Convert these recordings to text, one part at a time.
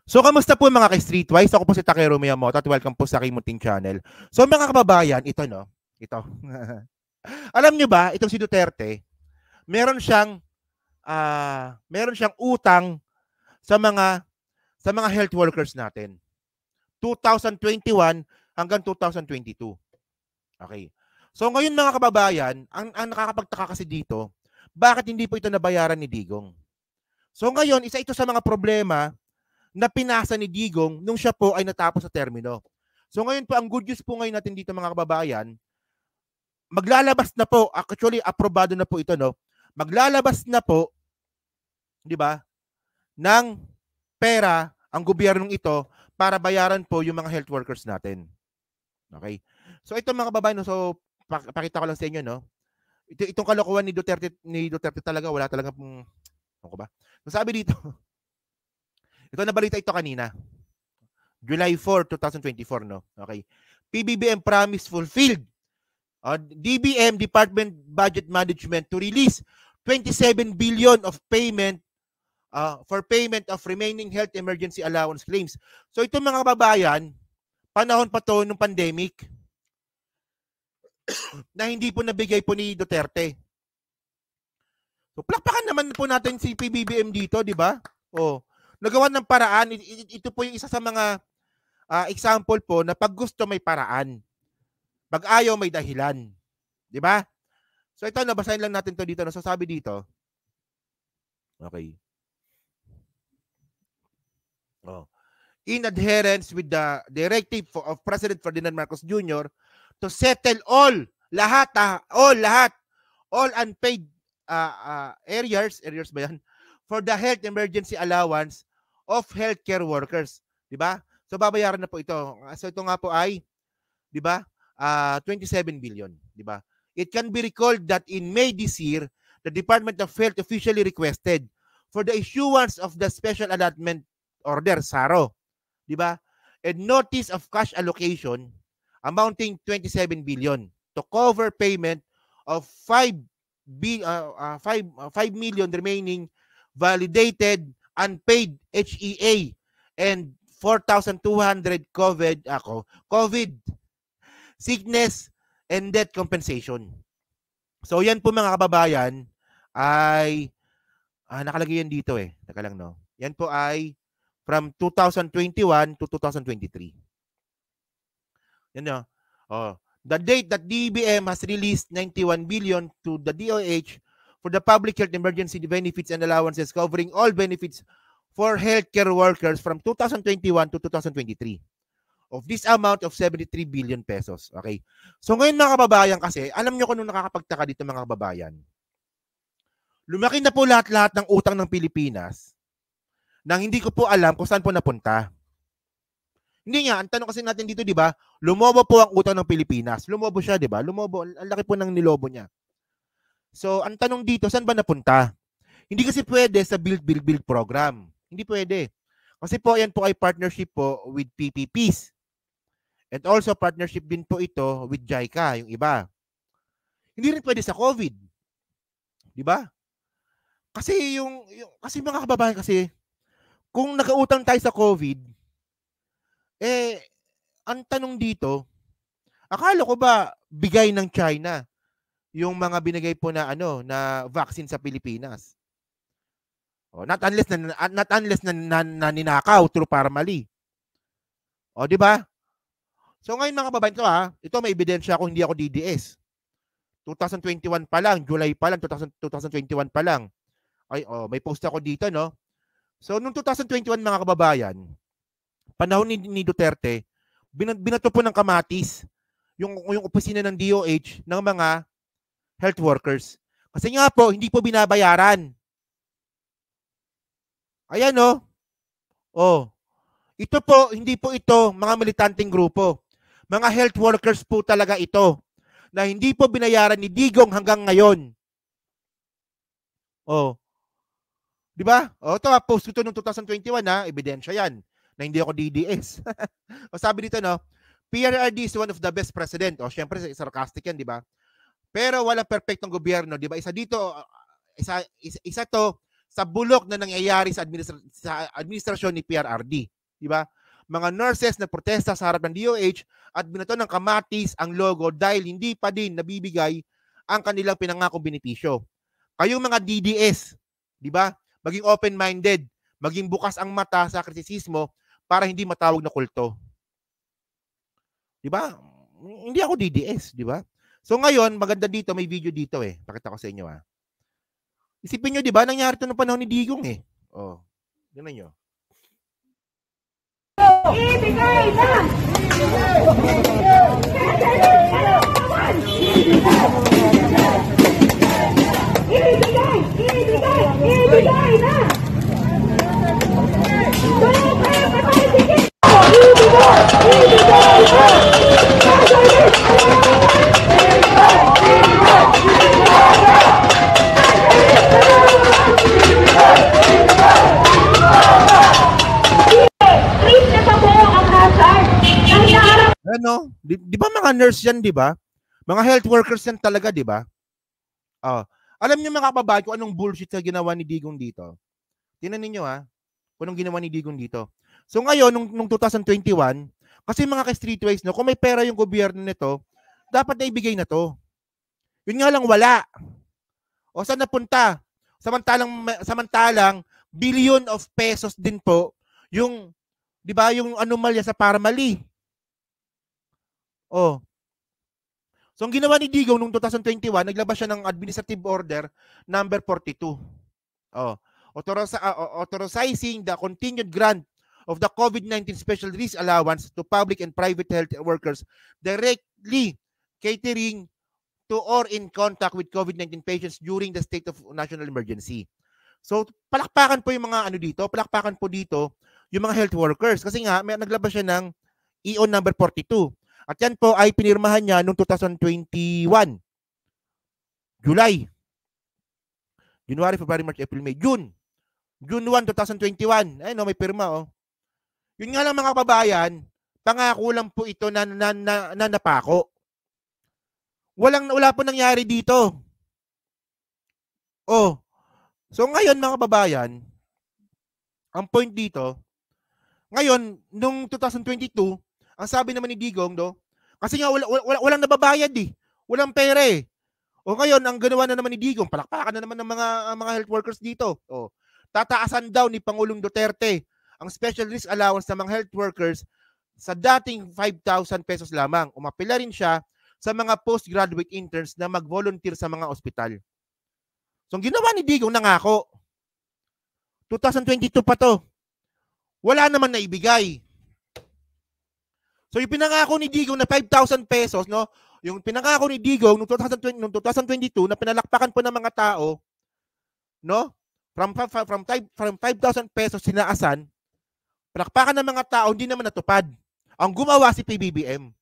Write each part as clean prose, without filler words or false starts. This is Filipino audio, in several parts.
So, kamusta po mga ka-Streetwise? Ako po si Takeru Miyamoto at welcome po sa aking munting channel. So, mga kababayan, ito no, ito. Alam nyo ba, itong si Duterte, meron siyang utang sa mga health workers natin. 2021 hanggang 2022. Okay. So, ngayon mga kababayan, ang nakakapagtaka kasi dito, bakit hindi po ito nabayaran ni Digong? So, ngayon, isa ito sa mga problema na pinasa ni Digong nung siya po ay natapos sa termino. So ngayon po, ang good news po ngayon natin dito mga kababayan, maglalabas na po, actually aprobado na po ito, no? Maglalabas na po, di ba, ng pera ang gobyernong ito para bayaran po yung mga health workers natin. Okay? So ito mga kababayan, so pakita ko lang sa inyo, no? Itong kalokohan ni Duterte talaga, wala talaga pong, ano ko ba? So sabi dito, ito nabalita ito kanina. July 4, 2024, no? Okay. PBBM promise fulfilled. DBM, Department Budget Management, to release 27 billion of payment for payment of remaining health emergency allowance claims. So ito mga kababayan, panahon pa to ng pandemic na hindi po nabigay po ni Duterte. So plakpakan naman po natin si PBBM dito, di ba? Oh, nagawa ng paraan. Ito po yung isa sa mga example po na pag gusto may paraan. Pag ayaw may dahilan. Di ba? So ito, nabasahin lang natin to dito. Nasasabi dito. Okay. Oh. In adherence with the directive of President Ferdinand Marcos Jr. to settle all unpaid arrears ba yan? For the health emergency allowance of healthcare workers. Di ba? So babayaran na po ito. So ito nga po ay, di ba? 27 billion, di ba? It can be recalled that in May this year, the Department of Health officially requested for the issuance of the Special Allotment Order, SARO, di ba? And notice of cash allocation amounting 27 billion to cover payment of 5 million remaining validated unpaid HEA and 4,200 COVID sickness and death compensation. So yan po mga kababayan ay nakalagay yan dito eh. Teka lang no. Yan po ay from 2021 to 2023. Yan no. Oh, the date that DBM has released 91 billion to the DOH for the public health emergency benefits and allowances covering all benefits for healthcare workers from 2021 to 2023. Of this amount of 73 billion pesos. Okay. So ngayon mga kababayan kasi, alam nyo kung nung nakakapagtaka dito mga kababayan, lumaki na po lahat-lahat ng utang ng Pilipinas nang hindi ko po alam kung saan po napunta. Hindi nga, ang tanong kasi natin dito, di ba, lumobo po ang utang ng Pilipinas. Lumobo siya, di ba? Lumobo, ang laki po ng nilobo niya. So, ang tanong dito, saan ba napunta? Hindi kasi pwede sa Build program. Hindi pwede. Kasi po, yan po ay partnership po with PPPs. And also, partnership din po ito with JICA, yung iba. Hindi rin pwede sa COVID. Di ba? Kasi kasi mga kababayan kasi, kung nakautang tayo sa COVID, ang tanong dito, akala ko ba bigay ng China yung mga binigay po na na vaccine sa Pilipinas? Not unless na ninakaw through Parmali. Di ba? So ngayon mga kababayan, ito may ebidensya ako, hindi ako DDS. 2021 pa lang, July pa lang, 2021 pa lang. May post ako dito, no? So noong 2021 mga kababayan, panahon ni Duterte, binato po ng kamatis yung opisina ng DOH ng mga health workers. Kasi nga po, hindi po binabayaran. Ayan no. Ito po, hindi po ito mga militanteng grupo. Mga health workers po talaga ito na hindi po binayaran ni Digong hanggang ngayon. Di ba? Ito post ko ito noong 2021 ebidensya yan na hindi ako DDS. Sabi dito no, PRRD is one of the best president. Syempre sarcastic yan, di ba? Pero walang perfectong gobyerno, di ba? Isa to sa bulok na nangyayari sa administrasyon ni PRRD. Di ba? Mga nurses nagprotesta sa harap ng DOH at binato ng kamatis ang logo dahil hindi pa din nabibigay ang kanilang pinangakong benepisyo. Kayong mga DDS, di ba? Maging open-minded, maging bukas ang mata sa kritisismo para hindi matawag na kulto. Di ba? Hindi ako DDS, di ba? So ngayon, maganda dito, may video dito eh. Pakita ko sa inyo ah. Isipin nyo, di ba? Nangyari ito noong panahon ni Digong eh. Oh, yun nyo. Ibigay na! Ibigay na! Ano? Di ba mga nurse yan, di ba? Mga health workers yan talaga, di ba? Oh. Alam niyo mga kababayan kung anong bullshit sa ginawa ni Digong dito? Tingnan niyo ha, kung anong ginawa ni Digong dito. So ngayon, nung 2021, kasi mga ka-streetways, no, kung may pera yung gobyerno nito, dapat na ibigay na to. Yun nga lang wala. O saan napunta? Samantalang billion of pesos din po yung, di ba, yung anomalya sa Parmali. Oh. So ang ginawa ni Digong noong 2021, naglabas siya ng administrative order number 42. Oh, authorizing the continued grant of the COVID-19 special risk allowance to public and private health workers directly catering to or in contact with COVID-19 patients during the state of national emergency. So palakpakan po yung mga ano dito, palakpakan po dito yung mga health workers kasi nga may naglabas siya ng EO number 42. At yan po ay pinirmahan niya noong 2021. July. January, February, March, April, May, June. June 1, 2021. Ayun, may pirma, oh. Yun nga lang mga kababayan, pangako lang po ito na napako. Wala po nangyari dito. Oh. So ngayon mga kababayan, ang point dito, ngayon, nung 2022, ang sabi naman ni Digong, do, kasi nga walang nababayad eh. Walang pera eh. O ngayon, ang ginawa na naman ni Digong, palakpakan na naman ng mga health workers dito. O, tataasan daw ni Pangulong Duterte ang special risk allowance ng mga health workers sa dating 5,000 pesos lamang. Umapila rin siya sa mga postgraduate interns na mag-volunteer sa mga ospital. So, ang ginawa ni Digong, nangako. 2022 pa to. Wala naman na ibigay. So yung pinangako ni Digong na 5,000 pesos, no? Yung pinangako ni Digong noong 2022 na pinalakpakan po ng mga tao, no? From 5,000 pesos sinaasan, palakpakan ng mga tao, hindi naman natupad. Ang gumawa si PBBM.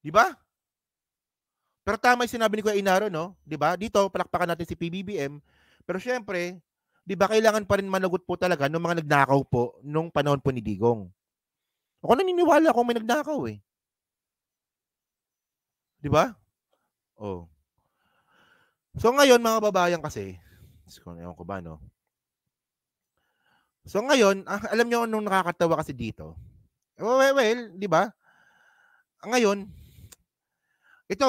Di ba? Pero tama yung sinabi ni Kuya Inaro, no? Di ba? Dito, palakpakan natin si PBBM. Pero syempre, di ba, kailangan pa rin managot po talaga ng mga nagnakaw po nung panahon po ni Digong. Ako naniniwala kung may nagnakaw eh. Di ba? Oh. So ngayon mga babayan kasi, ewan ko ba no? So ngayon, alam niyo anong nakakatawa kasi dito? Well, di ba? Ngayon, ito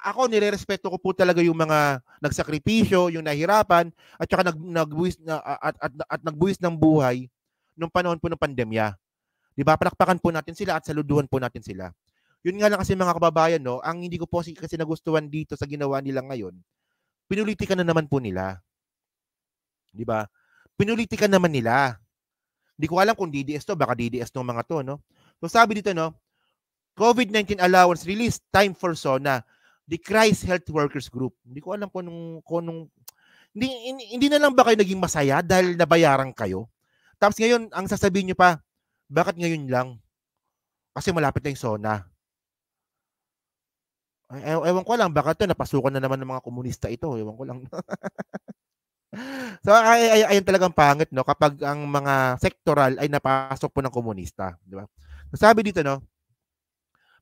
ako nirerespeto ko po talaga yung mga nagsakripisyo, yung nahirapan, at saka nagbuwis ng buhay nung panahon po ng pandemya. Di ba? Palakpakan po natin sila at saluduhan po natin sila. Yun nga lang kasi mga kababayan, no, ang hindi ko po kasi nagustuhan dito sa ginawa nila ngayon, pinulitika na naman po nila. Di ba? Pinulitika naman nila. Hindi ko alam kung DDS to, baka DDS ng mga to, no? So sabi dito, no, COVID-19 allowance release time for SONA, the Christ Health Workers Group. Hindi ko alam kung hindi na lang ba kayo naging masaya dahil nabayaran kayo? Tapos ngayon, ang sasabihin nyo pa, bakit ngayon lang? Kasi malapit na yung SONA. Ewan ko lang, baka ito napasukan na naman ng mga komunista ito. Ewan ko lang. So, ayun talagang pangit, no? Kapag ang mga sectoral ay napasok po ng komunista. Di ba? Sabi dito, no?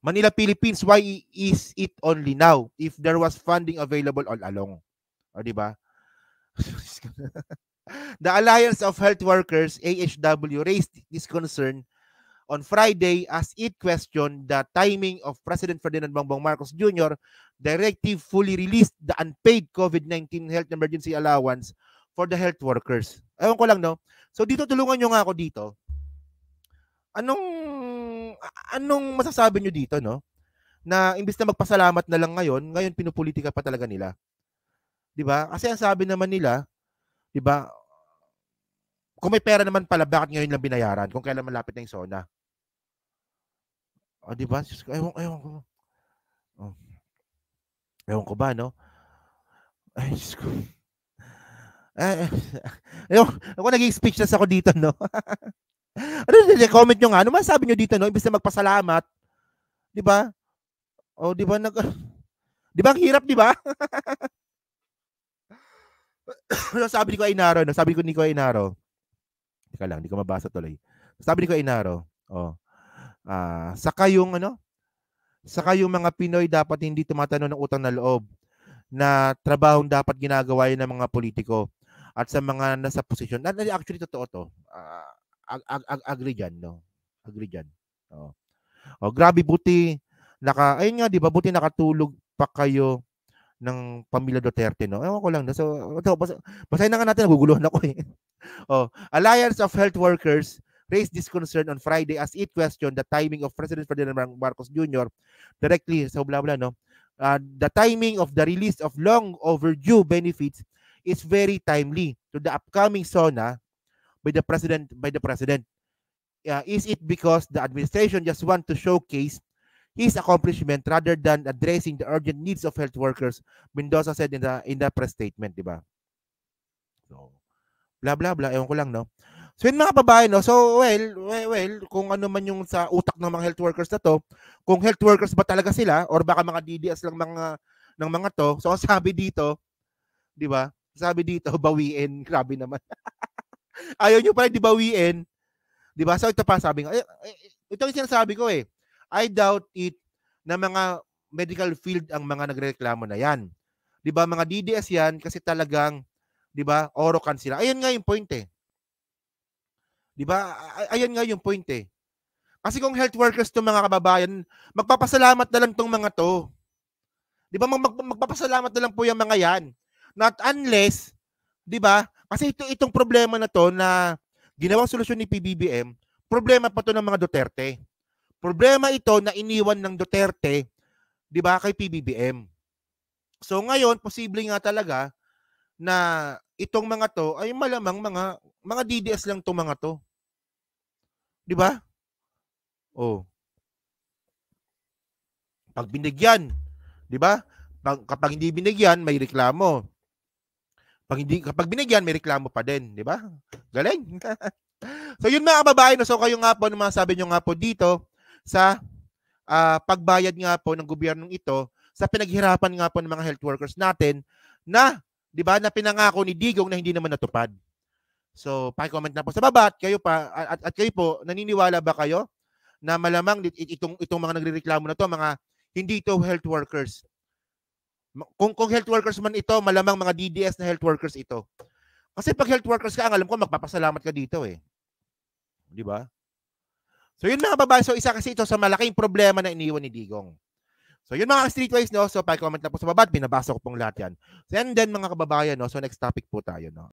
Manila, Philippines, why is it only now if there was funding available all along? O, di ba? The Alliance of Health Workers, AHW, raised this concern on Friday as it questioned the timing of President Ferdinand Bongbong Marcos Jr. directive fully released the unpaid COVID-19 health emergency allowance for the health workers. Ewan ko lang, no? So dito, tulungan nyo nga ako dito. Anong masasabi nyo dito, no? Na imbis na magpasalamat na lang ngayon pinupolitika pa talaga nila. 'Di ba? Kasi ang sabi naman nila, 'di ba? Kung may pera naman pala, bakit ngayon lang binayaran kung kailan malapit na yung SONA? O, 'di ba? Ewan ko. Oh. Ewan ko ba, no? Ay, Diyos ko. Ako naging speechless ako dito, no? Comment nyo nga. Ano masasabi nyo dito, no? Imbis na magpasalamat, 'di ba? O, 'di ba di ba ang hirap, 'di ba? Sabi ni Kuya Inaro, no? Sabi ko ni Kuya Inaro. Teka lang, hindi ko mabasa tuloy. Sabi ni Kuya Inaro, saka yung mga Pinoy dapat hindi tumatano ng utang na loob na trabahong dapat ginagawa yun ng mga politiko at sa mga nasa posisyon. Actually, totoo to. Agree dyan, no? Agree dyan. Grabe, buti ayun nga, di ba, buti nakatulog pa kayo ng pamilya Duterte, no? Ewan ko lang, no? So, basahin na nga natin, naguguluhan ako eh. Alliance of Health Workers raised this concern on Friday as it questioned the timing of President Ferdinand Marcos Jr. directly, so blah blah, no? The timing of the release of long overdue benefits is very timely to the upcoming SONA by the president. Is it because the administration just want to showcase his accomplishment rather than addressing the urgent needs of health workers? Mendoza said in the press statement, di ba? So, blah blah blah, ewan ko lang, no? So yun mga babae, no? So well, kung ano man yung sa utak ng mga health workers na to, kung health workers ba talaga sila or baka mga DDS lang ng mga to. So sabi dito, 'di ba? Sabi dito, bawiin, grabe naman. Ayaw nyo pa di bawiin, 'di ba? So ito pa sabi ko, ito yung sinasabi ko eh. I doubt it na mga medical field ang mga nagrereklamo na 'yan. 'Di ba? Mga DDS 'yan kasi talagang, 'di ba? Orokan sila. Ayun nga yung point eh. 'Di ba? Ayun nga yung point eh. Kasi kung health workers to mga kababayan, magpapasalamat na lang tong mga to. 'Di ba? Magpapasalamat na lang po yung mga 'yan. Not unless, 'di ba? Kasi itong problema na to na ginawang solusyon ni PBBM, problema pa to ng mga Duterte. Problema ito na iniwan ng Duterte, 'di ba, kay PBBM. So ngayon, posible nga talaga na itong mga to ay malamang mga DDS lang tong mga to. 'Di ba? Pag binigyan, 'di ba? Kapag hindi binigyan, may reklamo. Kapag binigyan, may reklamo pa din, 'di ba? Galing. So yun mga kababayan, so kayo nga po, mga sabi nyo nga po dito sa pagbayad nga po ng gobyernong ito sa pinaghirapan nga po ng mga health workers natin na, 'di ba, na pinangako ni Digong na hindi naman natupad. So, paki-comment na po sa baba at kayo po, naniniwala ba kayo na malamang itong mga nagrereklamo na to, mga hindi ito health workers? Kung health workers man ito, malamang mga DDS na health workers ito. Kasi pag health workers ka, ang alam ko magpapasalamat ka dito eh. 'Di ba? So yun mga babae, so isa kasi ito sa malaking problema na iniwan ni Digong. So yun mga streetwise, no? So paki-comment na po sa baba at binabasa ko pong lahat yan. So and then mga kababayan, no? So next topic po tayo, no?